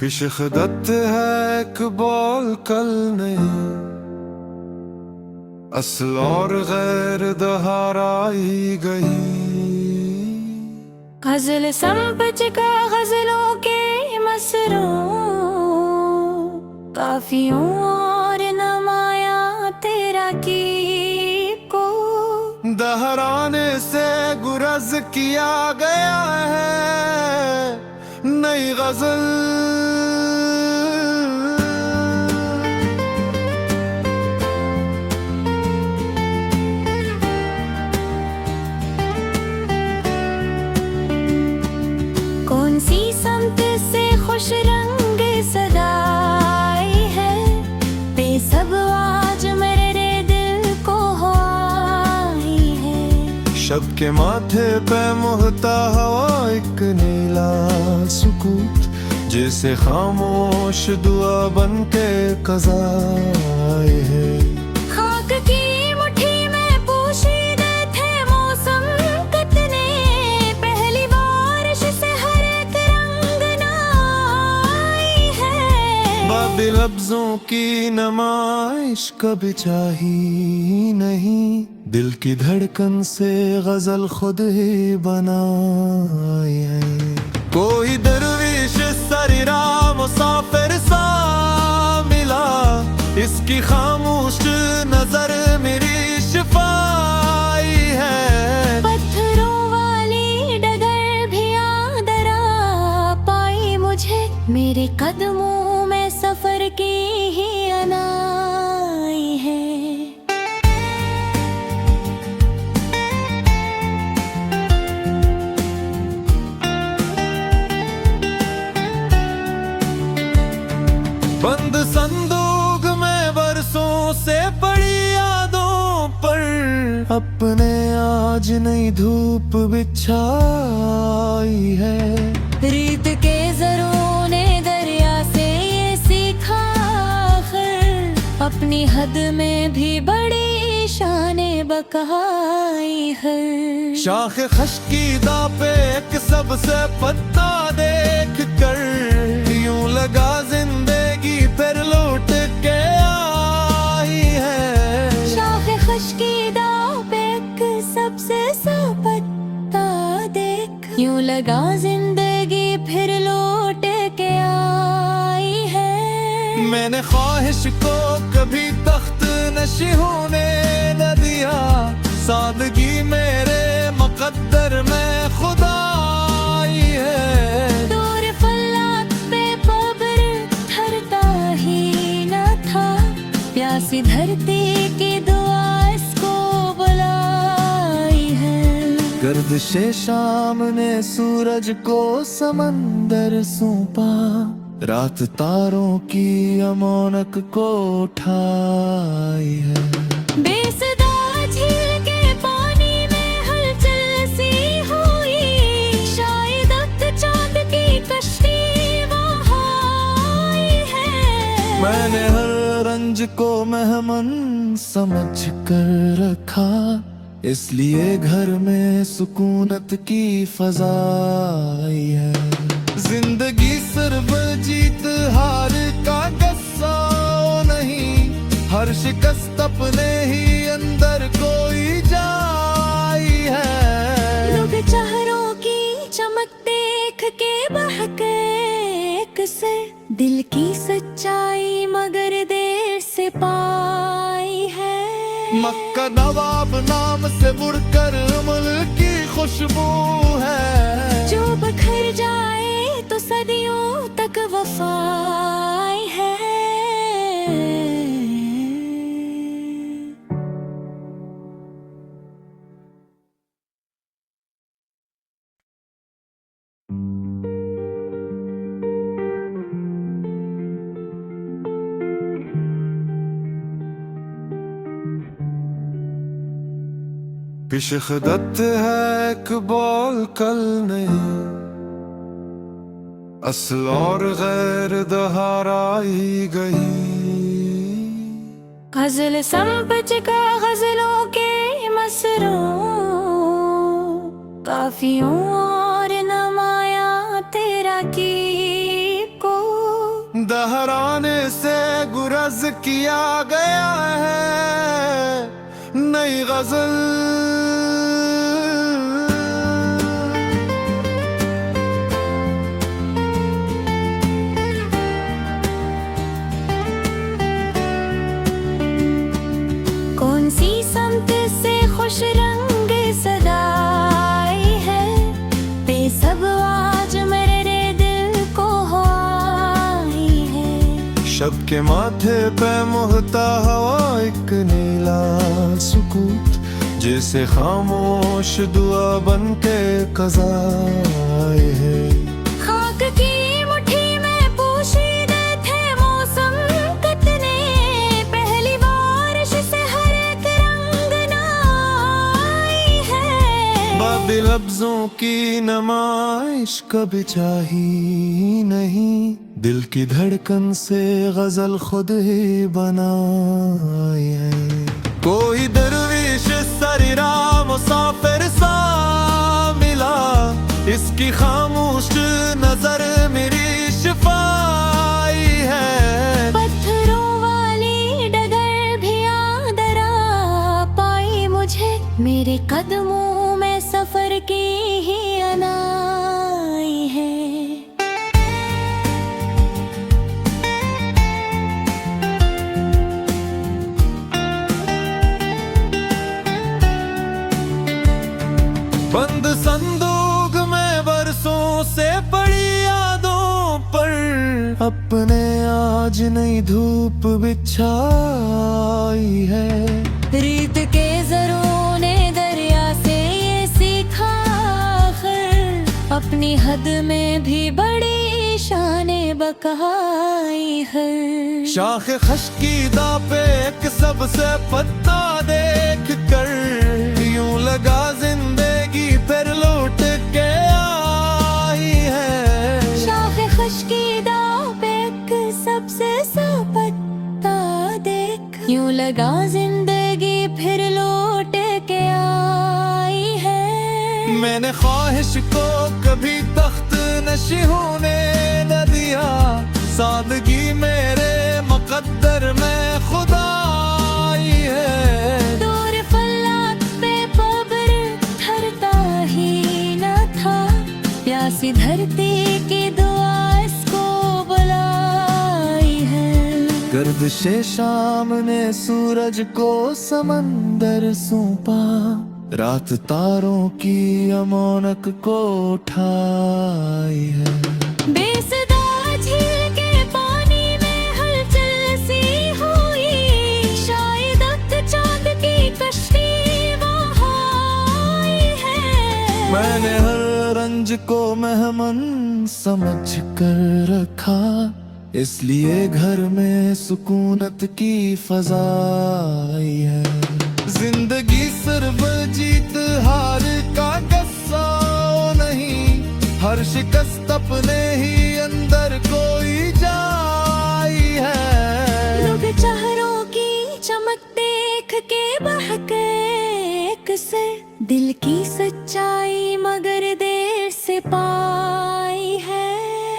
पिशखदत है इकबाल कल नहीं, असल और गैर दहाराई गई। गजल समपच का गजलों के मसरों, काफियों और नमाया तेरा की को दहराने से गुरज किया गया है नई गजल। कौन सी समत से खुश रंग सदाई है, बेसब आज मेरे दिल को हो आई है। शब के माथे पे मुहता हवा एक नीला सुकूत, जैसे खामोश दुआ बन के कज़ा आए है। खाक की मुट्ठी में पोशीदे थे मौसम कितने, पहली बारिश से हर एक रंग नाई है। बाबी लफ्जों की नमाइश कभी चाही नहीं, दिल की धड़कन से गजल खुद ही बनाई है। कोई दरविश सरिरा मुसाफिर सा मिला, इसकी खामोश नजर मेरी शिफाई है। पत्थरों वाली डगर भी आदरा पाई मुझे, मेरे कदमों में सफर की ही अनाई है। बंद संदूक में बरसों से पड़ी यादों पर, अपने आज नई धूप बिछाई है। रीत के जरों ने दरिया से ये सीखा आखिर, अपनी हद में भी बड़ी शाने बकाई है। शाख खश्कीदा पे एक सबसे पत्ता देख कर, यूं लगा जिंदगी फिर लौट के आई है। शाख खश्कीदा पे एक सबसे सा पत्ता देख, यूं लगा जिंदगी फिर लौट के आई है। मैंने ख्वाहिश को कभी तख्त नशी होने न दिया, सादगी मेरे मुकद्दर में खुदा आई है। दूर फल्लाक पे पबर ठहरता ही न था, प्यासी धरती की दुआ इसको बुलाई है। गर्दिशे शाम ने सूरज को समंदर सौंपा, रात तारों की अमानक को उठाई है। बेसदा झील के पानी में हलचल सी हुई, शायद अब चांद की कश्ती वहाँ आई है। मैंने हर रंज को मेहमान समझ कर रखा, इसलिए घर में सुकूनत की फजा आई है। जिंदगी सिर्फ जीत हार का किस्सा नहीं, हर शिकस्त अपने ही अंदर कोई जाई है। लोग चेहरों की चमक देख के बहके एक से, दिल की सच्चाई मगर देर से पाई है। मक्का नवाब नाम से मुड़कर मुल्क की खुशबू है, जो बखर जाए तो सदियों तक वफाई है। पिशखदत है इकबाल कल नहीं, असल और गैर दहाराई गई। गजल समपच का गजलों के मसरों, काफियों और नमाया तेरा की को दोहराने से गुरज किया गया है नई गजल। कौन सी समत से खुश रंग सदाई है, बेसब आज मेरे दिल को हो आई है। शब के माथे पे मोहता हवा एक नीला सुकूत, जैसे खामोश दुआ बन के कज़ा आए है। खाक की मुट्ठी में पोशीदे थे मौसम कितने, पहली बारिश से हर एक रंग नाई है। बाबी लफ्जों की नमाइश कभी चाही नहीं, दिल की धड़कन से गजल खुद ही बनाई है। कोई दरविश सरीरा मुसाफिर सा मिला, इसकी खामोश नजर मेरी शिफाई है। पत्थरों वाली डगर भी आदरा पाई मुझे, मेरे कदमों में सफर की ही अनाई है। बंद संदूक में बरसों से पड़ी यादों पर, अपने आज नई धूप बिछाई है। रीत के जरों ने दरिया से ये सीखा आखिर, अपनी हद में भी बड़ी शाने बकाई है। शाख खश्कीदा पे एक सबसे पत्ता देख कर, यूं लगा जिंदगी फिर लौट के आई है। शाख खश्कीदा पे एक सबसे सा पत्ता देख, यूं लगा जिंदगी फिर लौट के आई है। मैंने ख्वाहिश को कभी तख्त नशी होने न दिया, सादगी मेरे मुकद्दर में खुदा आई है। दूर फल्लात पे पब्र ठहरता ही न था, प्यासी धरती की दुआ इसको बुलाई है। गर्दिशे शाम ने सूरज को समंदर सौंपा, रात तारों की अमानक को उठाई है। बेसदा झील के पानी में हलचल सी हुई, शायद अब चांद की कश्ती वहाँ आई है। मैंने हर रंज को मेहमान समझ कर रखा, इसलिए घर में सुकूनत की फजा आई है। जिंदगी सिर्फ जीत हार का किस्सा नहीं, हर शिकस्त अपने ही अंदर कोई जाई है। लोग चेहरों की चमक देख के बहके एक से, दिल की सच्चाई मगर देर से पाई है।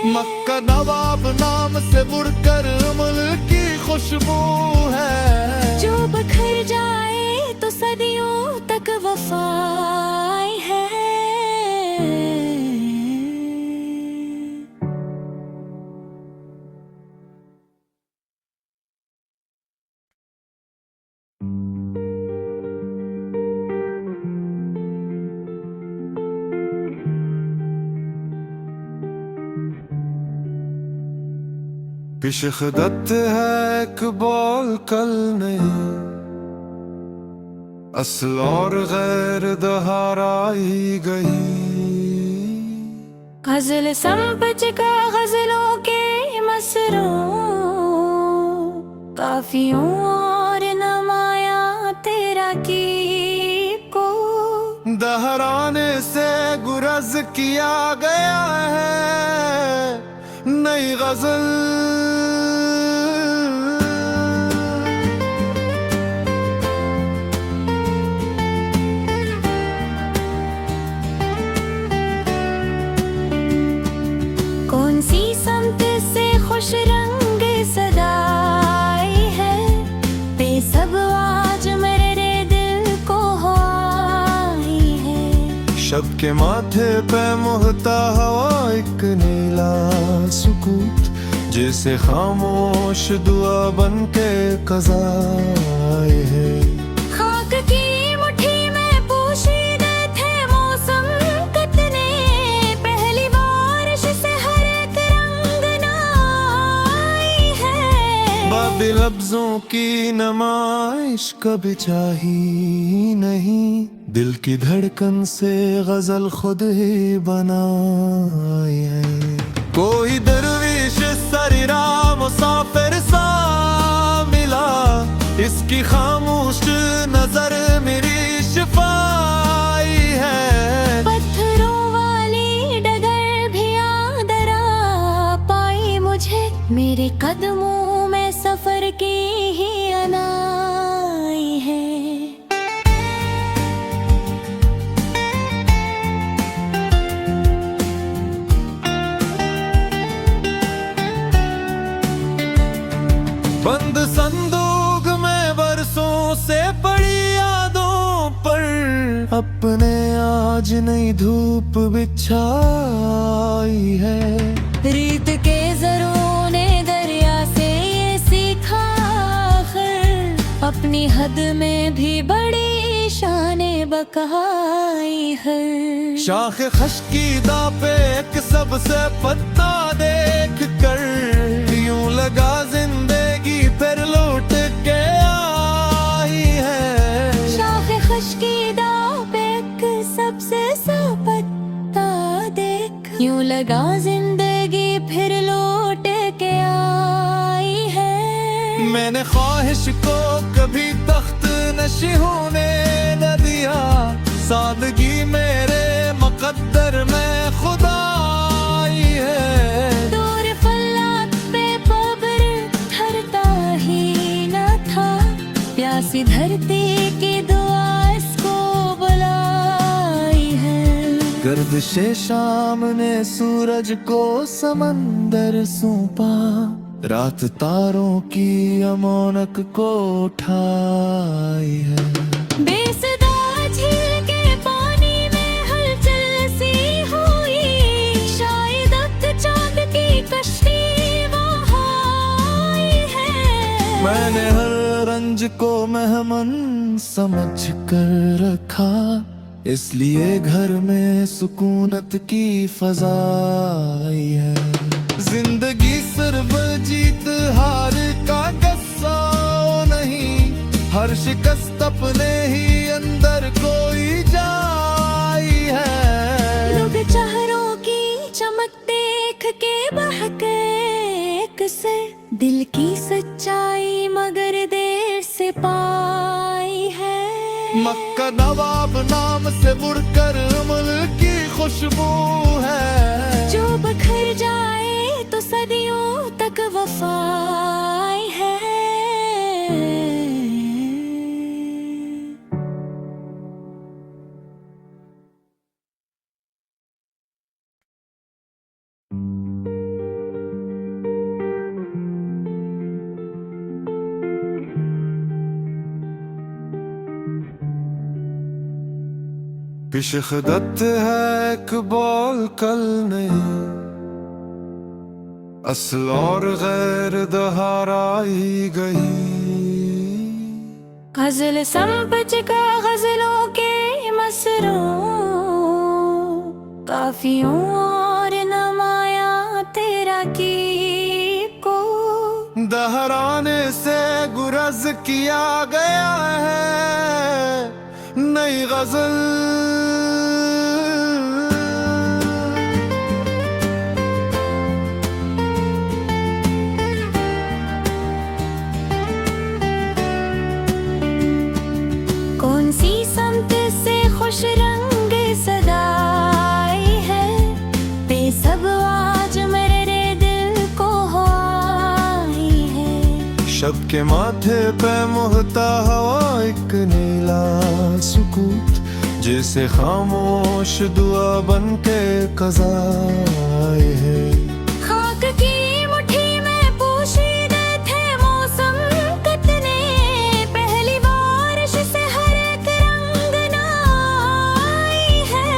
मक्का नवाब नाम से मुड़कर मुल्क की खुशबू है, जो बखर जाए तो सदियों तक वफाई है। पेशखदत है इकबाल कल नहीं, असल और गैर दोहराई गई। गजल संपच का गजलों के मसरों, काफियों और नमाया तेरा की को। दोहराने से गुरज किया गया है नई गजल। कौन सी समत से खुश रंग शब के माथे पे मोहता हवा एक नीला सुकूत, जैसे खामोश दुआ बन के कज़ा आए है। खाक की मुट्ठी में पोशीदे थे मौसम कितने, पहली बारिश से हर एक रंग नाई है। बाबी लफ्जों की नमाइश कभी चाही नहीं, दिल की धड़कन से गजल खुद ही बनाई है। कोई दरविश सरीरा मुसाफिर सा मिला, इसकी खामोश नजर मेरी शिफाई है। पत्थरों वाली डगर भी आदरा पाई मुझे, मेरे कदमों में सफर की ही अनाई है। बंद संदूक में बरसों से पड़ी यादों पर, अपने आज नई धूप बिछाई है। रीत के जरों ने दरिया से ये सीखा आखिर, अपनी हद में भी बड़ी शाने बकाई है। शाख खश्कीदा पे एक सबसे पत्ता देख कर, यूं लगा जिंदगी फिर लौट के आई है। शाख खश्कीदा पे एक सबसे सा पत्ता देख, यूं लगा जिंदगी फिर लौट के आई है। मैंने ख्वाहिश को कभी तख्त नशी होने न दिया, सादगी मेरे मुकद्दर में खुदा आई है। दूर फल्लात पे पब्र ठहरता ही न था, प्यासी धरती की दुआ इसको बुलाई है। गर्दिशे शाम ने सूरज को समंदर सौंपा, रात तारों की अमानक को उठाई है। बेसदा झील के पानी में हलचल सी हुई, शायद अब चांद की कश्ती वहाँ आई है। मैंने हर रंज को मेहमान समझ कर रखा, इसलिए घर में सुकूनत की फजा आई है। जिंदगी सिर्फ जीत हार का किस्सा नहीं, हर शिकस्त अपने ही अंदर कोई जाई है। लोग चेहरों की चमक देख के बहके एक से, दिल की सच्चाई मगर देर से पाई है। मक्का नवाब नाम से बुड़कर मुल्क की खुशबू है, जो बखर जाए तो सदियों तक वफाई है। पेशखदत है इकबाल कल नहीं, असल और गैर दहाराई गई। गजल संपच का गजलों के मसरों, काफियों और नमाया तेरा की को, दहराने से गुरज किया गया है नई गजल। कौन सी समत से खुश रंग सदाई है, बेसब आज मेरे दिल को आई है। शब के माथे पे मोहता हवा एक नीला सुकूत, जैसे खामोश दुआ बन के कज़ा आए है। खाक की मुट्ठी में पोशीदे थे मौसम कितने, पहली बारिश से हर एक रंग नाई है।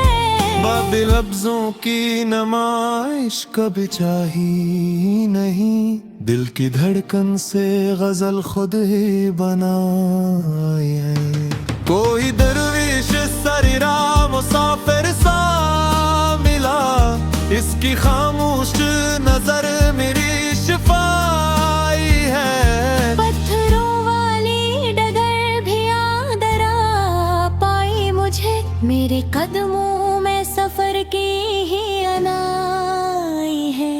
की नुमाइश कभी चाही नहीं, दिल की धड़कन से गजल खुद ही बनाई है। कोई दरविश सरीरा मुसाफिर सा मिला, इसकी खामोश नजर मेरी शिफाई है। पत्थरों वाली डगर भी आदरा पाई मुझे, मेरे कदमों में सफर की ही अनाई है।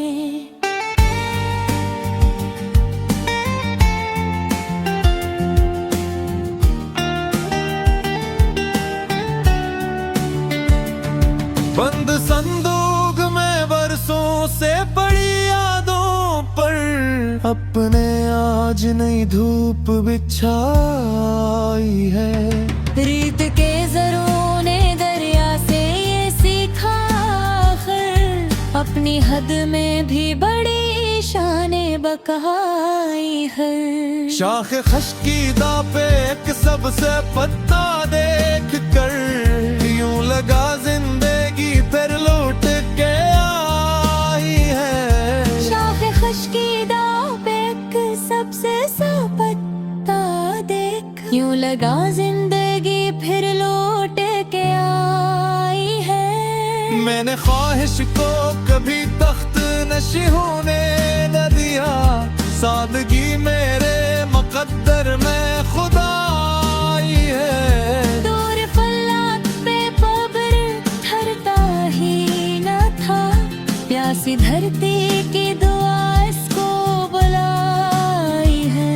बंद संदूक में बरसों से पड़ी यादों पर, अपने आज नई धूप बिछाई है। रीत के जरों ने दरिया से ये सीखा, आखिर अपनी हद में भी बड़ी शाने बकाई है। शाख खश्कीदा पे एक सबसे पत्ता देख कर, यूं लगा जिंदगी फिर लौट के आई है। शाख खश्कीदा पे एक सबसे सा पत्ता देख, यूं लगा जिंदगी फिर लौट के आई है। मैंने ख्वाहिश को कभी तख्त नशी होने न दिया, सादगी मेरे मुकद्दर में खुदा आई है। दूर फल्लात पे कब्र ठहरता ही न था, प्यासी धरती की दुआ इसको बुलाई है।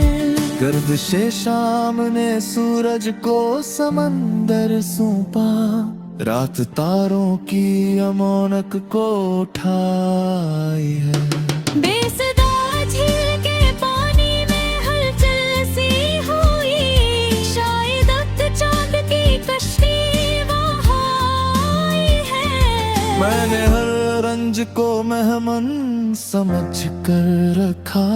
गर्दिशे शाम ने सूरज को समंदर सौंपा, रात तारों की अमानक को उठाई है। बेसदा झील के पानी में हलचल सी हुई, शायद अब चांद की कश्ती वहाँ आई है। मैंने हर रंज को मेहमान समझ कर रखा,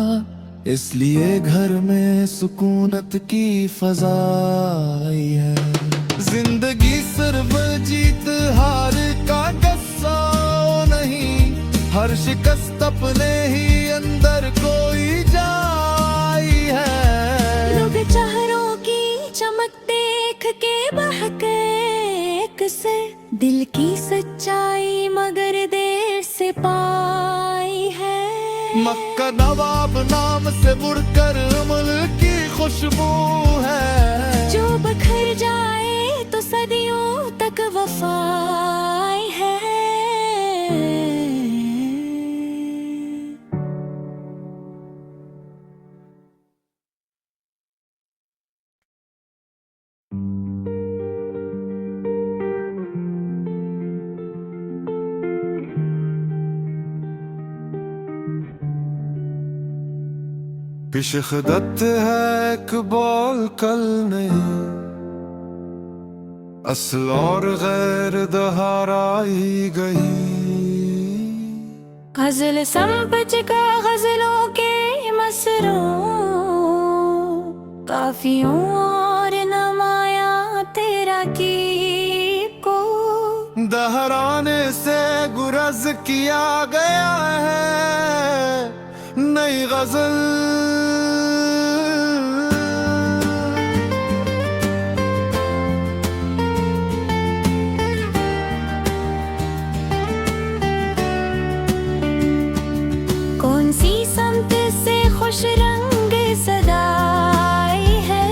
इसलिए घर में सुकूनत की फजा आई है। जिंदगी सिर्फ जीत हार का किस्सा नहीं, हर शिकस्त अपने ही अंदर कोई जाई है। लोग चेहरों की चमक देख के बहके एक से, दिल की सच्चाई मगर देर से पाई है। मक्का नवाब नाम से मुड़कर मुल्क की खुशबू है, जो बखर जाए तो सदियों तक वफाई है। पेशखदत है इकबाल कल नहीं, असल और गैर दहाराई गई। गजल संपच का गजलों के मसरों, काफियों और नमाया तेरा की को, दहराने से गुरज किया गया है नई गजल। कौन सी समत से खुश रंग सदाई है,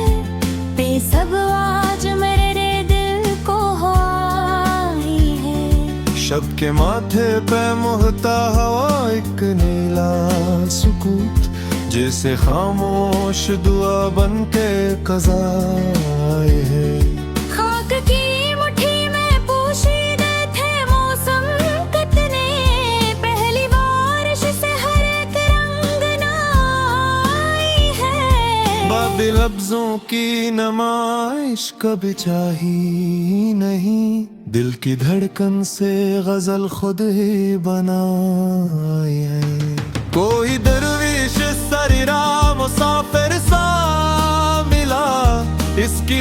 बेसब आज मेरे दिल को आई है। शब के माथे पे मुहता हवा एक नीला सुकूत, जैसे खामोश दुआ बन के कज़ा आए है। खाक की मुट्ठी में पोशीदे थे मौसम कितने, पहली बारिश से हर एक रंग नाई है। बाबी लफ्जों की नुमाइश कभी चाही नहीं, दिल की धड़कन से गजल खुद ही बनाई है। कोई दरविश सरीरा मुसाफिर सा मिला, इसकी